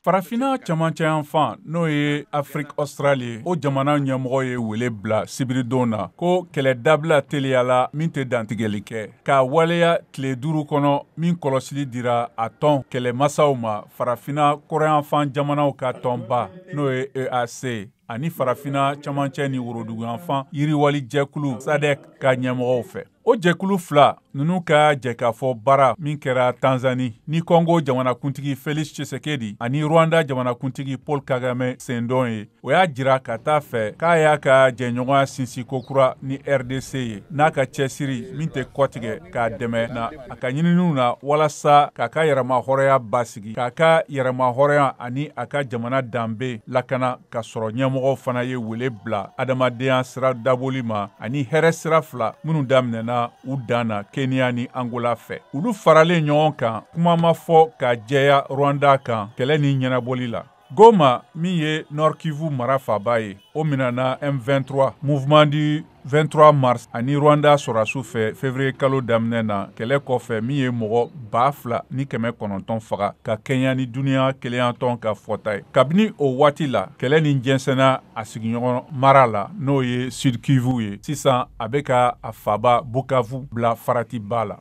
Farafina camancɛ yan fan n'o ye Afrique Australe ye o jamana ɲɛmɔgɔ ye wele bila sibiridon na ko kɛlɛ dabila teliyala min tɛ dantigɛli kɛ k'a waleya tile 5 kɔnɔ min kɔlɔsili dira a tɔn kɛlɛmasaw ma farafina kɔrɔyanfan jamanaw ka tɔnba n'o ye EAC ani farafina camancɛ ni woroduguyanfan yiriwali jɛkulu SADC ka ɲɛmɔgɔw fɛ. O jɛkulu fila ninnu ka jɛkafɔ baara min kɛra Tanzanie ni Congo jamanakuntigi Félix Tshisekedi ani Rwanda jamanakuntigi Paul Kagame sendon ye o y'a jira ka taa fɛ k'a y'a ka jɛɲɔgɔnya sinsin kokura ni RDC ye n'a ka cɛsiri min tɛ kɔtigɛ k'a dɛmɛ na a ka ɲininiw na walasa k'a ka yɛrɛmahɔrɔnya basigi k'a ka yɛrɛmahɔrɔnya ani a ka jamana danbe lakana ka sɔrɔ ɲɛmɔgɔw fana ye wele bila adamadenya sira daboli ma ani hɛrɛ sira fila minnu daminɛna u dan na Kenya ni Angola fɛ. Olu faralen ɲɔgɔn kan kuma ma fɔ ka jɛya Rwanda kan kɛlɛ ni ɲɛnabɔli la. Goma min ye Nord Kivu mara faba ye o minana M23 Mouvement du 23 mars ani Rwanda sɔrɔdasiw fɛ février kalo daminɛ na kɛlɛ kɔfɛ min ye mɔgɔ 2,900 faga ka kɛɲɛ ni duniya keleyantɔn ka fɔta ye. Kabini o waati la kɛlɛ ni jɛnsɛnna a sigiɲɔgɔn mara la n'o ye Sud Kivu ye. Sisan a bɛ ka a faba Bukavu bila faratiba la.